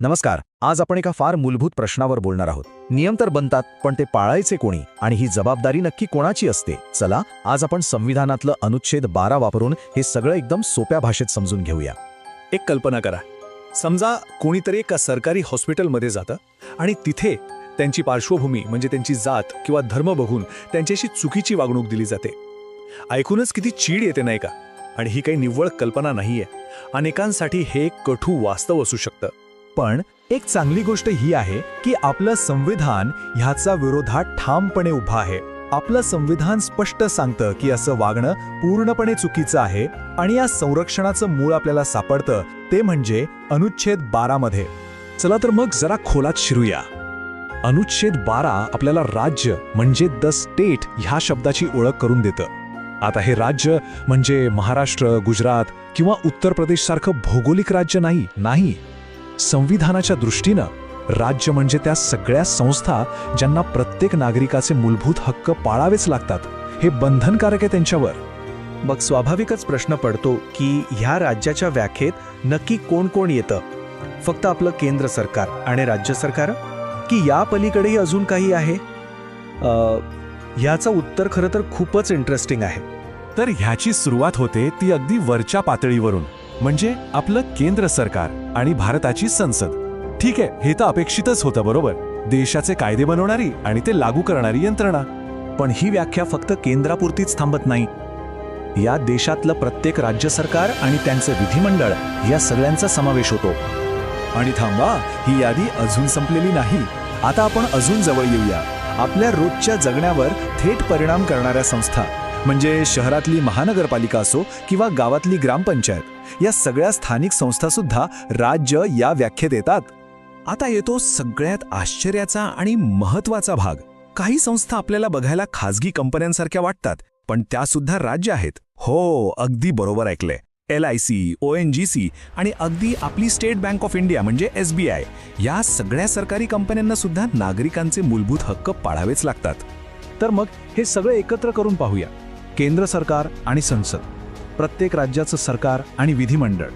नमस्कार. आज आपण एका फार मूलभूत प्रश्नावर बोलणार आहोत. नियम तर बनतात, पण ते पाळायचे कोणी आणि ही जबाबदारी नक्की कोणाची असते? चला, आज आपण संविधानातलं अनुच्छेद 12 वापरून हे सगळं एकदम सोप्या भाषेत समजून घेऊया. एक कल्पना करा. समजा कोणीतरी एका सरकारी हॉस्पिटलमध्ये जातं आणि तिथे त्यांची पार्श्वभूमी म्हणजे त्यांची जात किंवा धर्म बघून त्यांच्याशी चुकीची वागणूक दिली जाते. ऐकूनच किती चीड येते नाही का? आणि ही काही निव्वळ कल्पना नाहीये. अनेकांसाठी हे एक कठू वास्तव असू शकतं. पण एक चांगली गोष्ट ही आहे की आपलं संविधान ह्याचा विरोधात ठामपणे उभा आहे. आपलं संविधान स्पष्ट सांगतं की असं वागणं पूर्णपणे चुकीचं आहे आणि या संरक्षणाचं मूळ आपल्याला सापडतं ते म्हणजे अनुच्छेद 12 मध्ये. चला तर मग जरा खोलात शिरूया. अनुच्छेद 12 आपल्याला राज्य म्हणजे द स्टेट ह्या शब्दाची ओळख करून देतं. आता हे राज्य म्हणजे महाराष्ट्र, गुजरात किंवा उत्तर प्रदेश सारखं भौगोलिक राज्य नाही. संविधानाच्या दृष्टीनं राज्य म्हणजे त्या सगळ्या संस्था ज्यांना प्रत्येक नागरिकाचे मूलभूत हक्क पाळावेच लागतात. हे बंधनकारक आहे त्यांच्यावर. मग स्वाभाविकच प्रश्न पडतो की ह्या राज्याच्या व्याख्येत नक्की कोण कोण येतं? फक्त आपलं केंद्र सरकार आणि राज्य सरकार, की या पलीकडेही अजून काही आहे? ह्याचं उत्तर खरं तर खूपच इंटरेस्टिंग आहे. तर ह्याची सुरुवात होते ती अगदी वरच्या पातळीवरून, म्हणजे आपलं केंद्र सरकार आणि भारताची संसद. ठीक आहे, हे तर अपेक्षितच होतं, बरोबर? देशाचे कायदे बनवणारी आणि ते लागू करणारी यंत्रणा. पण ही व्याख्या फक्त केंद्रापुरतीच थांबत नाही. या देशातलं प्रत्येक राज्य सरकार आणि त्यांचं विधिमंडळ या सगळ्यांचा समावेश होतो. आणि थांबा, ही यादी अजून संपलेली नाही. आता आपण अजून जवळ येऊया. आपल्या रोजच्या जगण्यावर थेट परिणाम करणाऱ्या संस्था, म्हणजे शहरातली महानगरपालिका असो किंवा गावातली ग्रामपंचायत, या सगळ्या स्थानिक संस्था सुद्धा राज्य या व्याख्येत येतात. आता येतो सगळ्यात आश्चर्याचा आणि महत्वाचा भाग. काही संस्था आपल्याला बघायला खाजगी कंपन्यांसारख्या वाटतात, पण त्या सुद्धा राज्य आहेत. हो, अगदी बरोबर ऐकलंय. LIC, ONGC आणि अगदी आपली स्टेट बँक ऑफ इंडिया म्हणजे SBI, या सगळ्या सरकारी कंपन्यांना सुद्धा नागरिकांचे मूलभूत हक्क पाळावेच लागतात. तर मग हे सगळं एकत्र करून पाहूया. केंद्र सरकार आणि संसद, प्रत्येक राज्याचं सरकार आणि विधिमंडळ,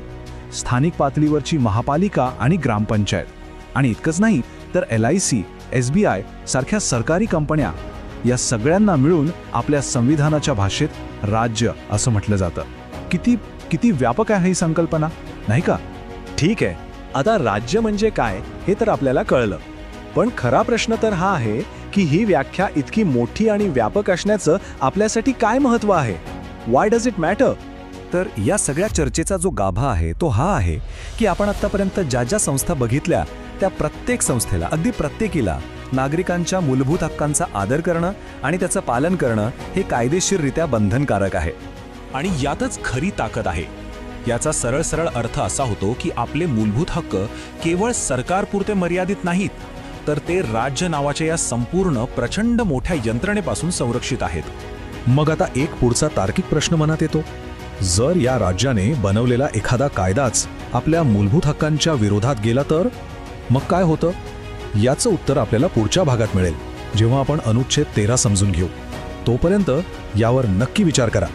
स्थानिक पातळीवरची महापालिका आणि ग्रामपंचायत, आणि इतकंच नाही तर LIC, SBI सारख्या सरकारी कंपन्या, या सगळ्यांना मिळून आपल्या संविधानाच्या भाषेत राज्य असं म्हटलं जातं. किती व्यापक आहे ही संकल्पना, नाही का? ठीक आहे, आता राज्य म्हणजे काय हे तर आपल्याला कळलं. पण खरा प्रश्न तर हा आहे की ही व्याख्या इतकी मोठी आणि व्यापक असण्याचं आपल्यासाठी काय महत्त्व आहे? Y does it matter? तर या सगळ्या चर्चेचा जो गाभा आहे तो हा आहे की आपण आत्तापर्यंत ज्या ज्या संस्था बघितल्या त्या प्रत्येक संस्थेला, अगदी प्रत्येकीला नागरिकांच्या मूलभूत हक्कांचा आदर करणं आणि त्याचं पालन करणं हे कायदेशीररित्या बंधनकारक आहे. आणि यातच खरी ताकद आहे. याचा सरळ अर्थ असा होतो की आपले मूलभूत हक्क केवळ सरकारपुरते मर्यादित नाहीत, तर ते राज्य नावाच्या या संपूर्ण प्रचंड मोठ्या यंत्रणेपासून संरक्षित आहेत. मग आता एक पुढचा तार्किक प्रश्न मनात येतो. जर या राज्याने बनवलेला एखादा कायदाच आपल्या मूलभूत हक्कांच्या विरोधात गेला तर मग काय होतं? याचं उत्तर आपल्याला पुढच्या भागात मिळेल, जेव्हा आपण अनुच्छेद 13 समजून घेऊ. तोपर्यंत यावर नक्की विचार करा.